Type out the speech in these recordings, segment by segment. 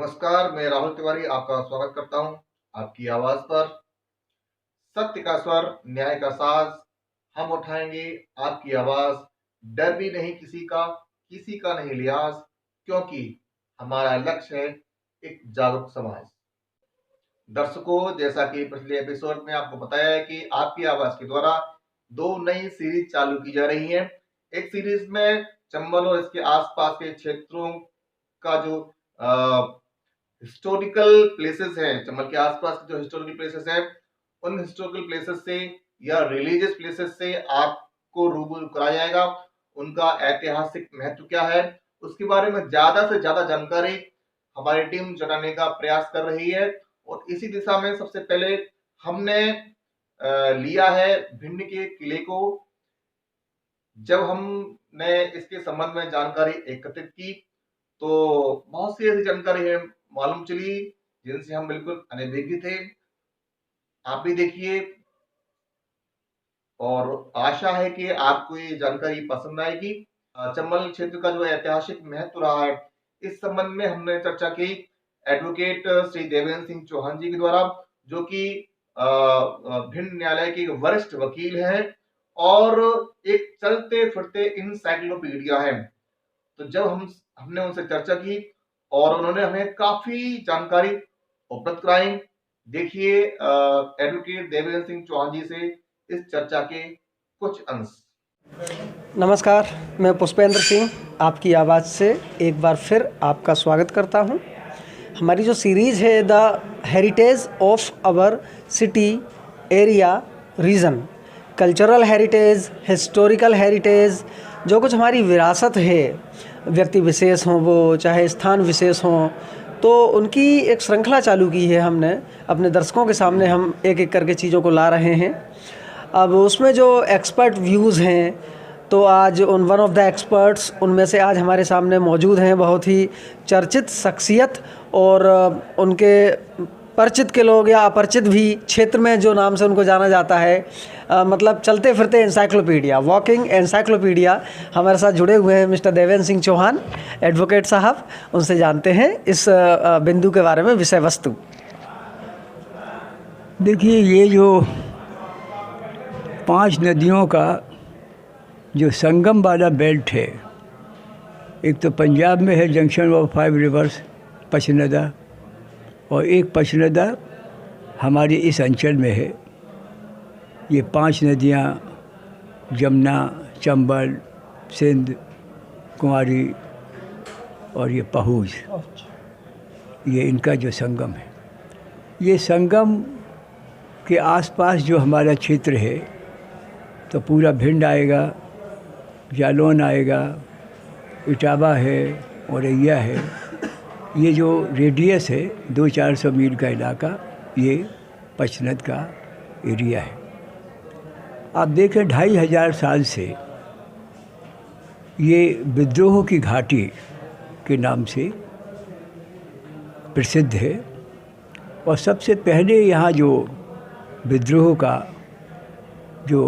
नमस्कार, मैं राहुल तिवारी आपका स्वागत करता हूं आपकी आवाज पर। सत्य का स्वर, न्याय का साज, हम उठाएंगे आपकी आवाज। डर भी नहीं किसी का नहीं लिहाज, क्योंकि हमारा लक्ष्य है एक जागरूक समाज। दर्शकों, जैसा कि पिछले एपिसोड में आपको बताया है कि आपकी आवाज के द्वारा दो नई सीरीज चालू की जा रही है। एक सीरीज में चंबल और इसके आसपास के क्षेत्रों का जो हिस्टोरिकल प्लेसेस हैं, चंबल के आसपास के जो हिस्टोरिकल प्लेसेस हैं, उन हिस्टोरिकल प्लेसेस से या रिलीजियस प्लेसेस से आपको रूबरू कराया जाएगा। उनका ऐतिहासिक महत्व क्या है, उसके बारे में ज्यादा से ज्यादा जानकारी हमारी टीम जुटाने का प्रयास कर रही है। और इसी दिशा में सबसे पहले हमने लिया है भिंड के किले को। जब हमने इसके संबंध में जानकारी एकत्रित की तो बहुत सी ऐसी जानकारी है मालूम चली जिनसे हम बिल्कुल अनभिज्ञ थे। आप भी देखिए और आशा है कि आपको ये जानकारी पसंद आएगी। चंबल क्षेत्र का जो ऐतिहासिक महत्व रहा है, इस संबंध में हमने चर्चा की एडवोकेट श्री देवेंद्र सिंह चौहान जी के द्वारा, जो कि भिंड न्यायालय के वरिष्ठ वकील हैं और एक चलते फिरते इंसाइक्लोपीडिया है। तो जब हमने उनसे चर्चा की और उन्होंने हमें काफी जानकारी उपलब्ध कराई। देखिए एडवोकेट देवेंद्र सिंह चौहान जी से इस चर्चा के कुछ अंश। नमस्कार, मैं पुष्पेंद्र सिंह आपकी आवाज़ से एक बार फिर आपका स्वागत करता हूं। हमारी जो सीरीज़ है the heritage of our city area region, cultural heritage, historical heritage, जो कुछ हमारी विरासत है, व्यक्ति विशेष हों वो चाहे स्थान विशेष हों, तो उनकी एक श्रृंखला चालू की है हमने। अपने दर्शकों के सामने हम एक एक करके चीज़ों को ला रहे हैं। अब उसमें जो एक्सपर्ट व्यूज़ हैं, तो आज वन ऑफ द एक्सपर्ट्स उनमें से आज हमारे सामने मौजूद हैं, बहुत ही चर्चित शख्सियत और उनके परिचित के लोग या अपरिचित भी क्षेत्र में जो नाम से उनको जाना जाता है, मतलब चलते फिरते एनसाइक्लोपीडिया, वॉकिंग एनसाइक्लोपीडिया, हमारे साथ जुड़े हुए हैं मिस्टर देवेंद्र सिंह चौहान एडवोकेट साहब। उनसे जानते हैं इस बिंदु के बारे में, विषय वस्तु। देखिए, ये जो 5 नदियों का जो संगम वाला बेल्ट है, एक तो पंजाब में है जंक्शन ऑफ 5 रिवर्स पचनदा, और एक पचनदा हमारे इस अंचल में है। ये 5 नदियाँ जमुना, चंबल, सिंध, कुंवारी और ये पहुज, ये इनका जो संगम है। ये संगम के आसपास जो हमारा क्षेत्र है, तो पूरा भिंड आएगा, जालौन आएगा, इटावा है, औरैया है। ये जो रेडियस है 200-400 मील का इलाका, ये पचनद का एरिया है। आप देखें 2500 साल से ये विद्रोह की घाटी के नाम से प्रसिद्ध है। और सबसे पहले यहाँ जो विद्रोह का जो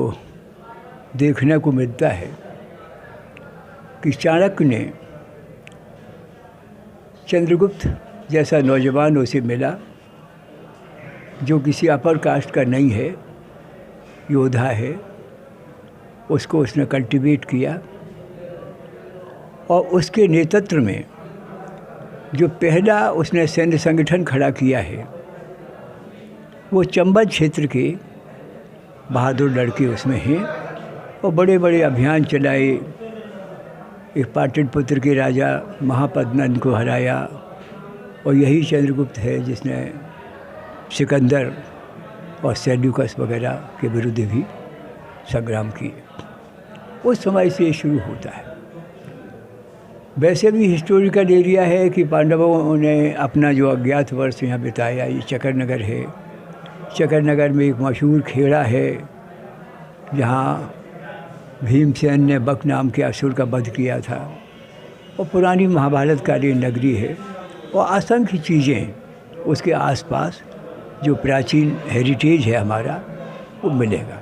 देखने को मिलता है कि चाणक्य ने चंद्रगुप्त जैसा नौजवान उसे मिला, जो किसी अपर कास्ट का नहीं है, योद्धा है। उसको उसने कल्टीवेट किया और उसके नेतृत्व में जो पहला उसने सैन्य संगठन खड़ा किया है, वो चंबल क्षेत्र के बहादुर लड़के उसमें हैं और बड़े बड़े अभियान चलाए। एक पाटलिपुत्र के राजा महापद्मनंद को हराया, और यही चंद्रगुप्त है जिसने सिकंदर और सेल्यूकस वगैरह के विरुद्ध भी संग्राम किए। उस समय से ये शुरू होता है। वैसे भी हिस्टोरिकल एरिया है कि पांडवों ने अपना जो अज्ञात वर्ष यहाँ बिताया। ये चकरनगर है। चकरनगर में एक मशहूर खेड़ा है जहाँ भीमसेन ने बक नाम के असुर का वध किया था, और पुरानी महाभारत कालीन नगरी है। और असंख्य चीज़ें उसके आसपास जो प्राचीन हेरिटेज है हमारा, वो मिलेगा।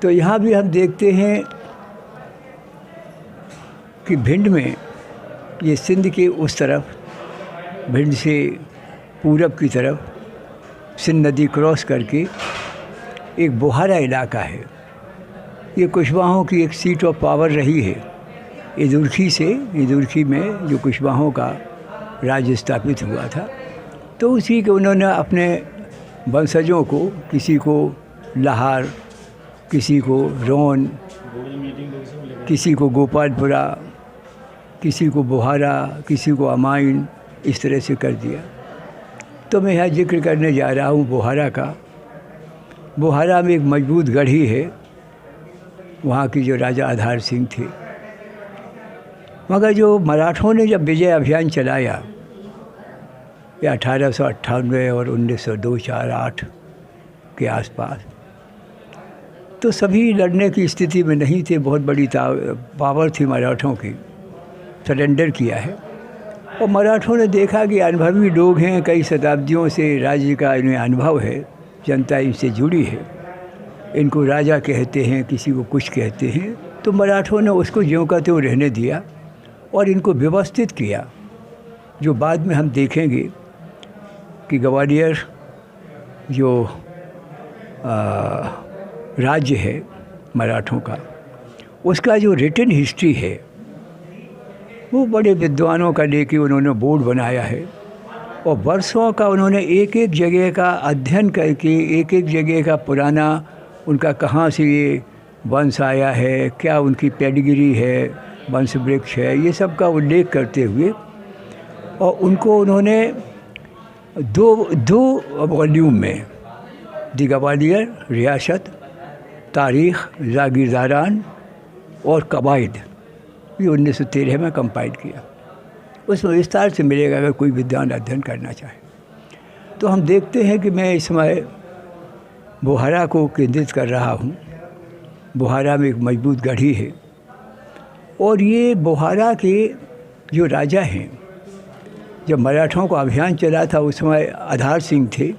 तो यहाँ भी हम देखते हैं कि भिंड में ये सिंध के उस तरफ भिंड से पूरब की तरफ सिंध नदी क्रॉस करके एक बोहारा इलाका है। ये कुशवाहों की एक सीट ऑफ पावर रही है। इदुर्खी में जो कुशवाहों का राज्य स्थापित हुआ था, तो उसी के उन्होंने अपने वंशजों को, किसी को लाहार, किसी को रोन, किसी को गोपालपुरा, किसी को बोहारा, किसी को अमाइन, इस तरह से कर दिया। तो मैं यहाँ जिक्र करने जा रहा हूँ बोहारा का। बोहारा में एक मजबूत गढ़ी है, वहाँ की जो राजा आधार सिंह थे। मगर जो मराठों ने जब विजय अभियान चलाया, ये 1898 और 1902-4-8 के आसपास, तो सभी लड़ने की स्थिति में नहीं थे। बहुत बड़ी पावर थी मराठों की, सरेंडर किया है। और मराठों ने देखा कि अनुभवी लोग हैं, कई शताब्दियों से राज्य का इन्हें अनुभव है, जनता इनसे जुड़ी है, इनको राजा कहते हैं, किसी को कुछ कहते हैं। तो मराठों ने उसको ज्यों का त्यों रहने दिया और इनको व्यवस्थित किया, जो बाद में हम देखेंगे कि ग्वालियर जो राज्य है मराठों का, उसका जो रिटन हिस्ट्री है वो बड़े विद्वानों का लेके उन्होंने बोर्ड बनाया है। और वर्षों का उन्होंने एक एक जगह का अध्ययन करके, एक एक जगह का पुराना उनका कहाँ से ये वंश आया है, क्या उनकी पेडिग्री है, वंश वृक्ष है, ये सब का उल्लेख करते हुए, और उनको उन्होंने दो वॉल्यूम में दी ग्वालियर रियासत, तारीख़, जागीरदारान और कवायद, ये 1913 में कंपाइल किया। उसमें विस्तार से मिलेगा अगर कोई विद्वान अध्ययन करना चाहे। तो हम देखते हैं कि मैं इस समय बोहारा को केंद्रित कर रहा हूँ। बोहारा में एक मजबूत गढ़ी है, और ये बोहारा के जो राजा हैं, जब मराठों को अभियान चला था उस समय आधार सिंह थे।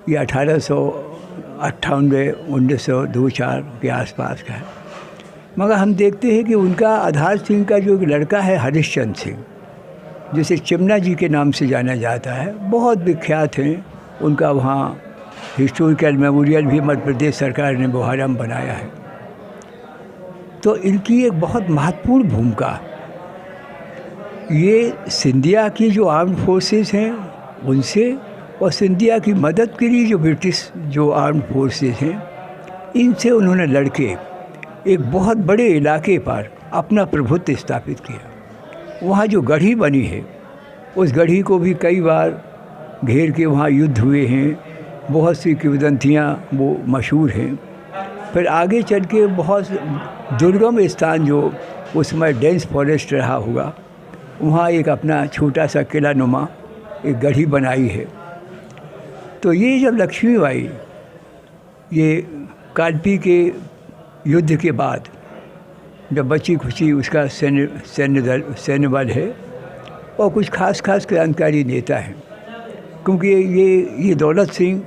ये 1898 1902-4 के आसपास का है। मगर हम देखते हैं कि उनका आधार सिंह का जो एक लड़का है हरिश्चंद्र सिंह, जिसे चिमना जी के नाम से जाना जाता है, बहुत विख्यात हैं। उनका वहाँ हिस्टोरिकल मेमोरियल भी मध्य प्रदेश सरकार ने बोहारा में बनाया है। तो इनकी एक बहुत महत्वपूर्ण भूमिका, ये सिंधिया की जो आर्म्ड फोर्सेस हैं उनसे, और सिंधिया की मदद के लिए जो ब्रिटिश जो आर्म्ड फोर्सेस हैं, इनसे उन्होंने लड़के एक बहुत बड़े इलाके पर अपना प्रभुत्व स्थापित किया। वहाँ जो गढ़ी बनी है, उस गढ़ी को भी कई बार घेर के वहाँ युद्ध हुए हैं, बहुत सी किंवदंतियाँ वो मशहूर हैं। फिर आगे चल के बहुत दुर्गम स्थान जो उस समय डेंस फॉरेस्ट रहा होगा, वहाँ एक अपना छोटा सा किला नुमा एक गढ़ी बनाई है। तो ये जब लक्ष्मीबाई ये कालपी के युद्ध के बाद जब बची खुची उसका सैन्य बल है और कुछ खास क्रांतिकारी नेता हैं, क्योंकि ये दौलत सिंह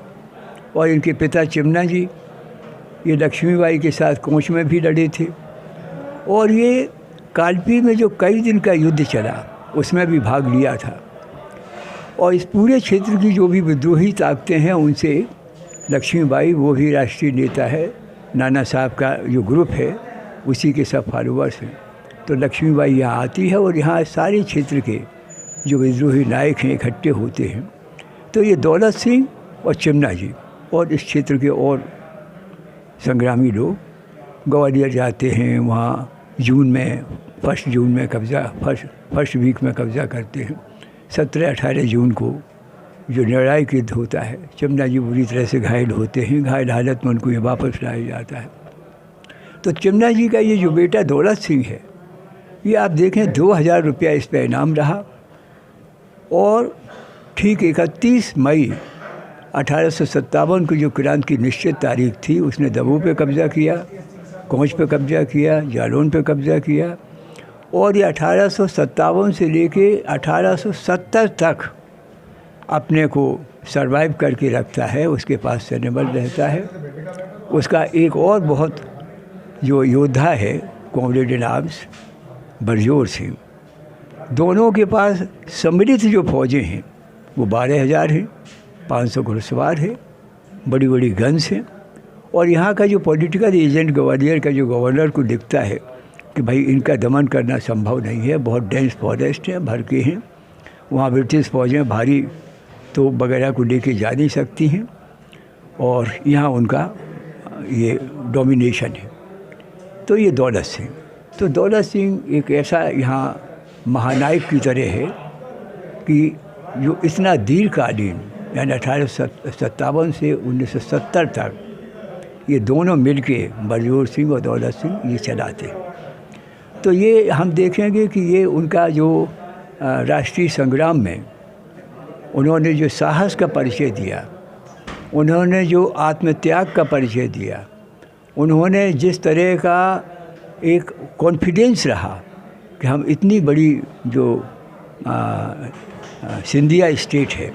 और इनके पिता चिमना जी ये लक्ष्मीबाई के साथ कोच में भी लड़े थे, और ये कालपी में जो कई दिन का युद्ध चला उसमें भी भाग लिया था। और इस पूरे क्षेत्र की जो भी विद्रोही ताकतें हैं उनसे लक्ष्मीबाई, वो भी राष्ट्रीय नेता है, नाना साहब का जो ग्रुप है उसी के सब फॉलोअर्स हैं। तो लक्ष्मीबाई यहाँ आती है और यहाँ सारे क्षेत्र के जो विद्रोही नायक हैं इकट्ठे होते हैं। तो ये दौलत सिंह और चिमना जी और इस क्षेत्र के और संग्रामी लोग ग्वालियर जाते हैं। वहाँ जून में, 1 जून में कब्ज़ा, फर्स्ट वीक में कब्ज़ा करते हैं। 17-18 जून को जो निर्णायक युद्ध होता है, चिमना जी बुरी तरह से घायल होते हैं। घायल हालत में उनको ये वापस लाया जाता है। तो चिमना जी का ये जो बेटा दौलत सिंह है, ये आप देखें 2000 रुपया इस पर इनाम रहा। और ठीक 31 मई 1857 को जो क्रांति की निश्चित तारीख थी, उसने दमोह पे कब्ज़ा किया, कोंच पे कब्ज़ा किया, जालौन पे कब्ज़ा किया। और ये 1857 से लेके 1870 तक अपने को सरवाइव करके रखता है। उसके पास सैन्यबल रहता है। उसका एक और बहुत जो योद्धा है, comrade in arms Barjor Singh, दोनों के पास सम्मिलित जो फौजें हैं वो 12,000 हैं, 500 घुड़सवार हैं, बड़ी बड़ी गन्स हैं। और यहाँ का जो पॉलिटिकल एजेंट ग्वालियर का जो गवर्नर को दिखता है कि भाई इनका दमन करना संभव नहीं है, बहुत डेंस फॉरेस्ट है, भर के हैं, वहाँ ब्रिटिश फौजें भारी तोप वगैरह को लेके जा नहीं सकती हैं, और यहाँ उनका ये डोमिनेशन है। तो ये दौलत सिंह, तो दौलत सिंह एक ऐसा यहाँ महानायक की तरह है कि जो इतना दीर्घकालीन यानी 1857 से 1970 तक ये दोनों मिलके बरजोर सिंह और दौलत सिंह ये चलाते। तो ये हम देखेंगे कि ये उनका जो राष्ट्रीय संग्राम में उन्होंने जो साहस का परिचय दिया, उन्होंने जो आत्मत्याग का परिचय दिया, उन्होंने जिस तरह का एक कॉन्फिडेंस रहा कि हम इतनी बड़ी जो सिंधिया स्टेट है,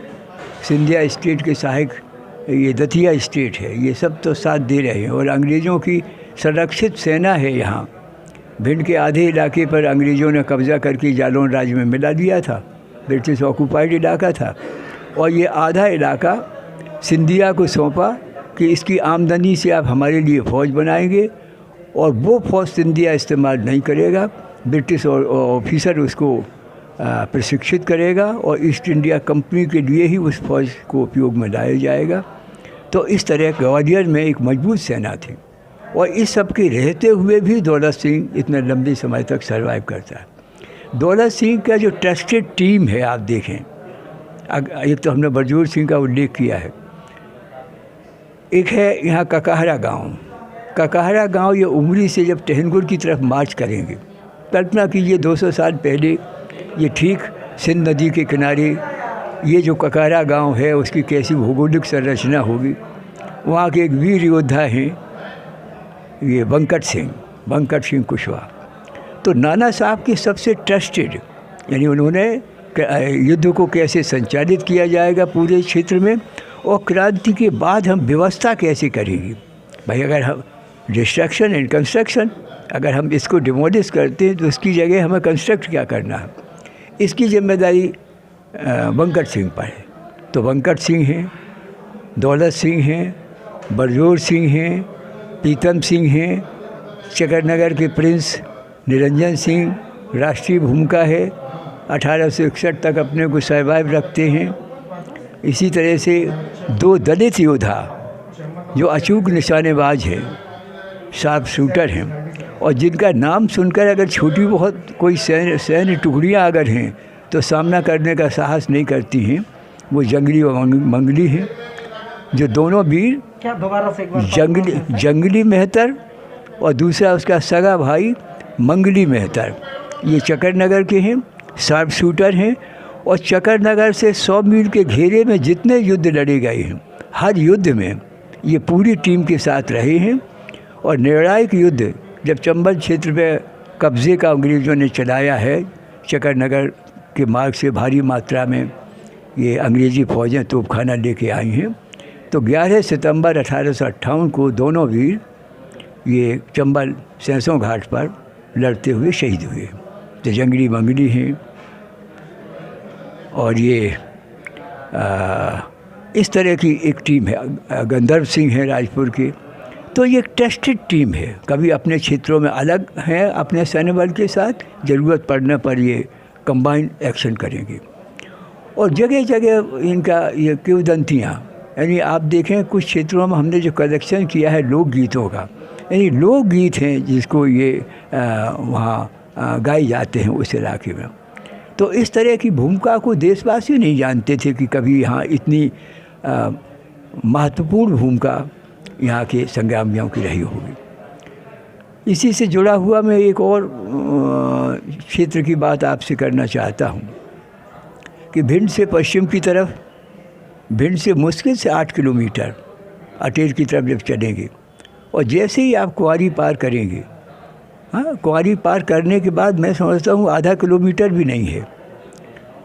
सिंधिया स्टेट के सहायक ये दतिया स्टेट है, ये सब तो साथ दे रहे हैं। और अंग्रेज़ों की संरक्षित सेना है यहाँ। भिंड के आधे इलाके पर अंग्रेज़ों ने कब्ज़ा करके जालौन राज्य में मिला दिया था, ब्रिटिश ऑक्यूपाइड इलाका था, और ये आधा इलाका सिंधिया को सौंपा कि इसकी आमदनी से आप हमारे लिए फ़ौज बनाएंगे, और वो फ़ौज सिंधिया इस्तेमाल नहीं करेगा, ब्रिटिश ऑफिसर उसको प्रशिक्षित करेगा और ईस्ट इंडिया कंपनी के लिए ही उस फौज को उपयोग में लाया जाएगा। तो इस तरह ग्वालियर में एक मजबूत सेना थी, और इस सब के रहते हुए भी दौलत सिंह इतने लंबे समय तक सर्वाइव करता है। दौलत सिंह का जो ट्रस्टेड टीम है, आप देखें, एक तो हमने बरजोर सिंह का उल्लेख किया है, एक है यहाँ ककाहरा गांव। ककाहरा गांव ये उमरी से जब टहनगुर की तरफ मार्च करेंगे, कल्पना कीजिए 200 साल पहले ये ठीक सिंध नदी के किनारे ये जो ककाहरा गांव है उसकी कैसी भौगोलिक संरचना होगी। वहाँ के एक वीर योद्धा हैं ये बंकट सिंह कुशवाहा। तो नाना साहब की सबसे ट्रस्टेड, यानी उन्होंने युद्ध को कैसे संचालित किया जाएगा पूरे क्षेत्र में, और क्रांति के बाद हम व्यवस्था कैसे करेंगे। भाई अगर हम डिस्ट्रक्शन एंड कंस्ट्रक्शन, अगर हम इसको डिमोलिश करते हैं तो उसकी जगह हमें कंस्ट्रक्ट क्या करना है, इसकी जिम्मेदारी बंकट सिंह पर है। तो बंकट सिंह हैं, दौलत सिंह हैं, बरजोर सिंह हैं, प्रीतम सिंह हैं, चकरनगर के प्रिंस निरंजन सिंह राष्ट्रीय भूमिका है, 1861 तक अपने को सर्वाइव रखते हैं। इसी तरह से 2 दलित योद्धा जो अचूक निशानेबाज हैं, शार्प शूटर हैं, और जिनका नाम सुनकर अगर छोटी बहुत कोई सैन्य टुकड़ियाँ अगर हैं तो सामना करने का साहस नहीं करती हैं, वो जंगली और मंगली हैं, जो दोनों वीर, क्या दोबारा से एक बार जंगली मेहतर और दूसरा उसका सगा भाई मंगली मेहतर, ये चकरनगर के हैं, शार्प शूटर हैं, और चकरनगर से 100 मील के घेरे में जितने युद्ध लड़े गए हैं, हर युद्ध में ये पूरी टीम के साथ रहे हैं। और निर्णायक युद्ध जब चंबल क्षेत्र पे कब्ज़े का अंग्रेज़ों ने चलाया है, चकरनगर के मार्ग से भारी मात्रा में ये अंग्रेज़ी फ़ौजें तोपखाना लेके आई हैं, तो 11 सितंबर 1858 को दोनों वीर ये चंबल सरसों घाट पर लड़ते हुए शहीद हुए। तो जंगली मंगली हैं, और ये इस तरह की एक टीम है। गंधर्व सिंह है राजपुर के। तो ये एक टेस्टेड टीम है, कभी अपने क्षेत्रों में अलग हैं अपने सैन्य बल के साथ, ज़रूरत पड़ने पर ये कंबाइंड एक्शन करेंगे। और जगह जगह इनका ये किंवदंतियाँ, यानी आप देखें कुछ क्षेत्रों में हमने जो कलेक्शन किया है लोकगीतों का, यानी लोकगीत हैं जिसको ये वहाँ गाए जाते हैं उस इलाके में। तो इस तरह की भूमिका को देशवासी नहीं जानते थे कि कभी यहाँ इतनी महत्वपूर्ण भूमिका यहाँ के संग्रामियों की रही होगी। इसी से जुड़ा हुआ मैं एक और क्षेत्र की बात आपसे करना चाहता हूँ कि भिंड से पश्चिम की तरफ, भिंड से मुश्किल से 8 किलोमीटर अटेर की तरफ जब चलेंगे, और जैसे ही आप कुंवारी पार करेंगे, हाँ, कुंवारी पार करने के बाद मैं समझता हूँ आधा किलोमीटर भी नहीं है,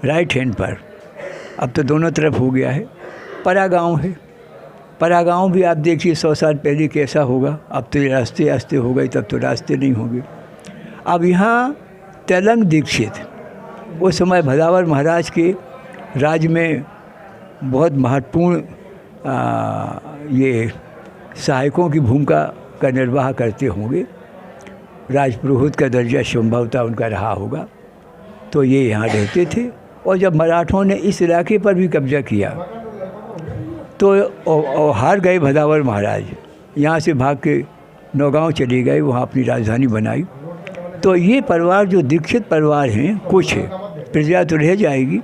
राइट हैंड पर, अब तो दोनों तरफ हो गया है, परा गाँव है। परा गाँव भी आप देखिए 100 साल पहले कैसा होगा, अब तो ये रास्ते हो गए, तब तो रास्ते नहीं होंगे। अब यहाँ तेलंग दीक्षित उस समय भदावर महाराज के राज में बहुत महत्वपूर्ण ये सहायकों की भूमिका का निर्वाह करते होंगे। राजपुरोहित का दर्जा संभवतः उनका रहा होगा। तो ये यहाँ रहते थे और जब मराठों ने इस इलाके पर भी कब्जा किया तो हार गए भदावर महाराज। यहाँ से भाग के नौगांव चले गए, वहाँ अपनी राजधानी बनाई। तो ये परिवार जो दीक्षित परिवार हैं, कुछ है, प्रजा तो रह जाएगी,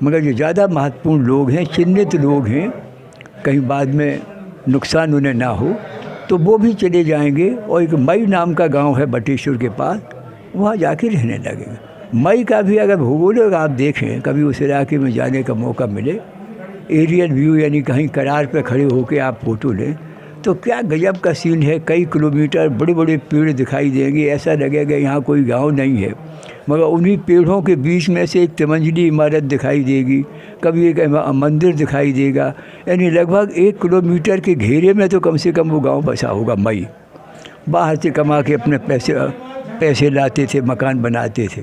मगर जो ज़्यादा महत्वपूर्ण लोग हैं, चिन्हित लोग हैं, कहीं बाद में नुकसान उन्हें ना हो, तो वो भी चले जाएंगे। और एक मई नाम का गांव है बटेश्वर के पास, वहाँ जाके रहने लगेंगे। मई का भी अगर भूगोल आप देखें, कभी उस इलाके में जाने का मौका मिले, एरियल व्यू यानी कहीं करार पर खड़े होकर आप फ़ोटो लें, तो क्या गजब का सीन है। कई किलोमीटर बड़े बड़े पेड़ दिखाई देंगे, ऐसा लगेगा यहाँ कोई गांव नहीं है, मगर उन्हीं पेड़ों के बीच में से एक तिमंजली इमारत दिखाई देगी, कभी एक मंदिर दिखाई देगा। यानी लगभग 1 किलोमीटर के घेरे में तो कम से कम वो गांव बसा होगा। मई बाहर से कमा के अपने पैसे लाते थे, मकान बनाते थे।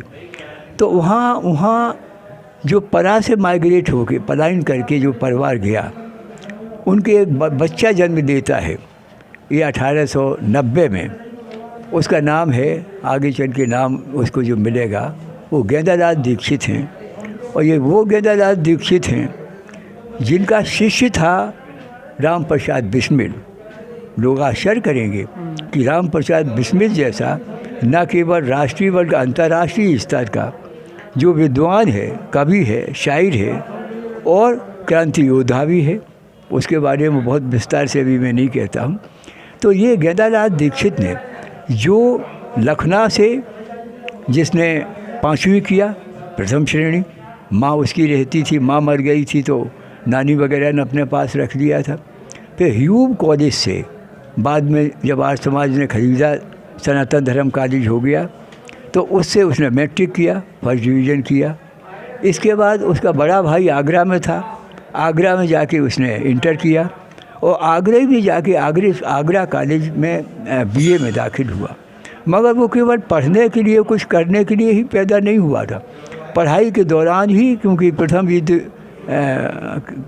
तो वहाँ जो परा से माइग्रेट होके पलायन करके जो परिवार गया, उनके एक बच्चा जन्म देता है ये 1890 में। उसका नाम है, आगे चल के नाम उसको जो मिलेगा वो गेंदालाल दीक्षित हैं। और ये वो गेंदालाल दीक्षित हैं जिनका शिष्य था राम प्रसाद बिस्मिल। लोग आश्चर्य करेंगे कि राम प्रसाद बिस्मिल जैसा न केवल राष्ट्रीय बल्कि अंतर्राष्ट्रीय स्तर का जो विद्वान है, कवि है, शायर है और क्रांति योद्धा भी है, उसके बारे में बहुत विस्तार से भी मैं नहीं कहता हूँ। तो ये गेंदालाल दीक्षित ने जो लखनऊ से, जिसने 5वीं किया प्रथम श्रेणी, माँ उसकी रहती थी, माँ मर गई थी तो नानी वगैरह ने अपने पास रख लिया था। फिर ह्यूम कॉलेज से बाद में जब आर्य समाज ने खरीदा, सनातन धर्म कॉलेज हो गया, तो उससे उसने मैट्रिक किया, फर्स्ट डिवीज़न किया। इसके बाद उसका बड़ा भाई आगरा में था, आगरा में जाके उसने इंटर किया और आगरा में जाके आगरा कॉलेज में बीए में दाखिल हुआ। मगर वो केवल पढ़ने के लिए, कुछ करने के लिए ही पैदा नहीं हुआ था। पढ़ाई के दौरान ही, क्योंकि प्रथम युद्ध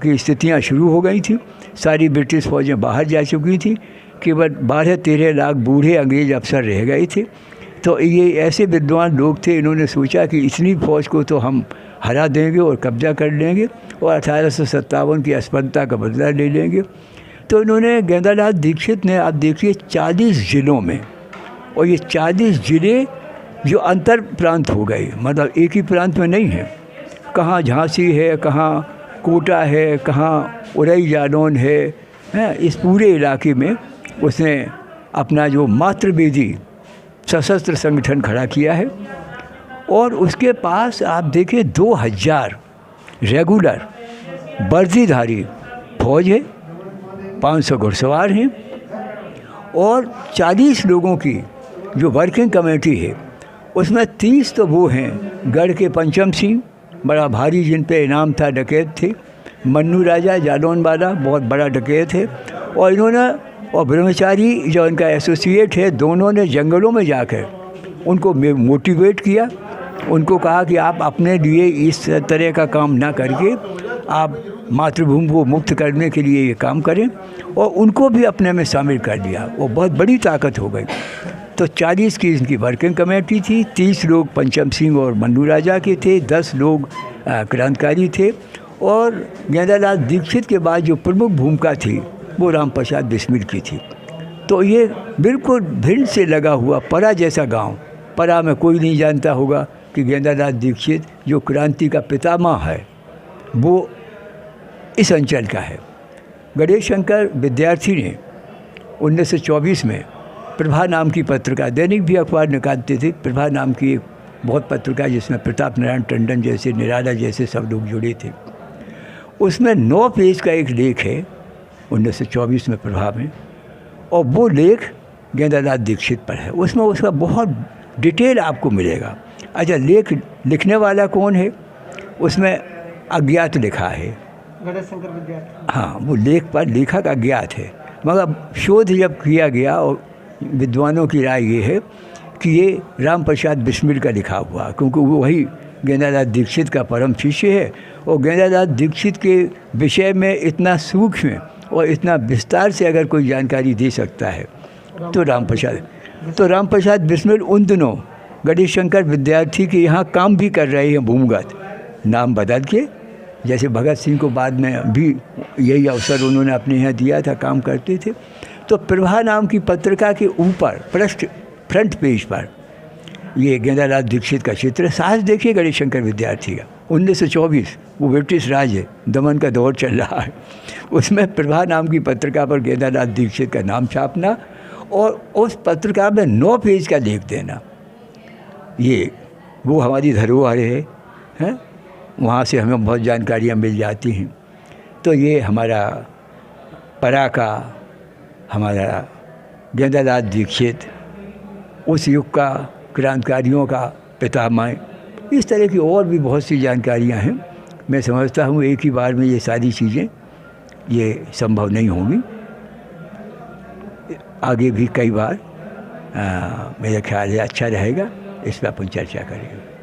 की स्थितियां शुरू हो गई थी, सारी ब्रिटिश फ़ौजें बाहर जा चुकी थी, केवल 12-13 लाख बूढ़े अंग्रेज़ अफसर रह गए थे। तो ये ऐसे विद्वान लोग थे, इन्होंने सोचा कि इतनी फ़ौज को तो हम हरा देंगे और कब्जा कर लेंगे और 1857 की अस्पृश्यता का बदला ले लेंगे। तो इन्होंने, गेंदालाल दीक्षित ने, आप देखिए 40 ज़िलों में, और ये 40 ज़िले जो अंतर प्रांत हो गए, मतलब एक ही प्रांत में नहीं है, कहाँ झांसी है, कहाँ कोटा है, कहाँ उरई जालौन है, इस पूरे इलाके में उसने अपना जो मातृवेदी सशस्त्र संगठन खड़ा किया है। और उसके पास आप देखिए 2000 रेगुलर वर्दीधारी फौज है, 500 घुड़सवार हैं और 40 लोगों की जो वर्किंग कमेटी है, उसमें 30 तो वो हैं गढ़ के पंचम सिंह, बड़ा भारी, जिन पे इनाम था, डकैत थे। मन्नू राजा जालौन वाला बहुत बड़ा डकैत है। और इन्होंने, और ब्रह्मचारी जो इनका एसोसिएट है, दोनों ने जंगलों में जाकर उनको मोटिवेट किया। उनको कहा कि आप अपने लिए इस तरह का काम ना करके आप मातृभूमि को मुक्त करने के लिए ये काम करें, और उनको भी अपने में शामिल कर दिया। वो बहुत बड़ी ताकत हो गई। तो 40 की इनकी वर्किंग कमेटी थी, 30 लोग पंचम सिंह और मन्नू राजा के थे, 10 लोग क्रांतिकारी थे। और गेंदालाल दीक्षित के बाद जो प्रमुख भूमिका थी वो राम प्रसाद बिस्मिल की थी। तो ये बिल्कुल भिंड से लगा हुआ परा जैसा गांव, परा में कोई नहीं जानता होगा कि गेंदालाल दीक्षित जो क्रांति का पितामह है वो इस अंचल का है। गणेश शंकर विद्यार्थी ने 1924 में प्रभा नाम की पत्रिका, दैनिक भी अखबार निकालते थे, प्रभा नाम की एक बहुत पत्रिका जिसमें प्रताप नारायण टंडन जैसे, निराला जैसे सब लोग जुड़े थे। उसमें 9 पेज का एक लेख है 1924 में प्रभा में, और वो लेख गेंदालाल दीक्षित पर है। उसमें उसका बहुत डिटेल आपको मिलेगा। अच्छा, लेख लिखने वाला कौन है? उसमें अज्ञात लिखा है, गणेश शंकर विद्यार्थी। हाँ, वो लेख पर लेखक अज्ञात है, मगर शोध जब किया गया और विद्वानों की राय ये है कि ये राम प्रसाद बिस्मिल का लिखा हुआ, क्योंकि वो वही गेंदादास दीक्षित का परम शिष्य है और गेंदादास दीक्षित के विषय में इतना सूक्ष्म और इतना विस्तार से अगर कोई जानकारी दे सकता है तो राम प्रसाद बिस्मिल उन दिनों गणेश शंकर विद्यार्थी के यहाँ काम भी कर रहे हैं भूमिगत, नाम बदल के। जैसे भगत सिंह को बाद में भी यही अवसर उन्होंने अपने यहाँ दिया था, काम करते थे। तो प्रभा नाम की पत्रिका के ऊपर फ्रंट पेज पर ये गेंदादास दीक्षित का चित्र, साहस देखिए गणेश शंकर विद्यार्थी का, 1924, वो ब्रिटिश राज है, दमन का दौर चल रहा है, उसमें प्रभा नाम की पत्रिका पर गेंदादास दीक्षित का नाम छापना और उस पत्रिका में 9 पेज का लेख देना, ये वो हमारी धरोहर है। वहाँ से हमें बहुत जानकारियाँ मिल जाती हैं। तो ये हमारा पराका, हमारा गेंदादास दीक्षित, उस युग का क्रांतिकारियों का पितामह, इस तरह की और भी बहुत सी जानकारियाँ हैं। मैं समझता हूँ एक ही बार में ये सारी चीज़ें ये संभव नहीं होंगी, आगे भी कई बार मेरा ख्याल है अच्छा रहेगा, इस पर अपन चर्चा करेंगे।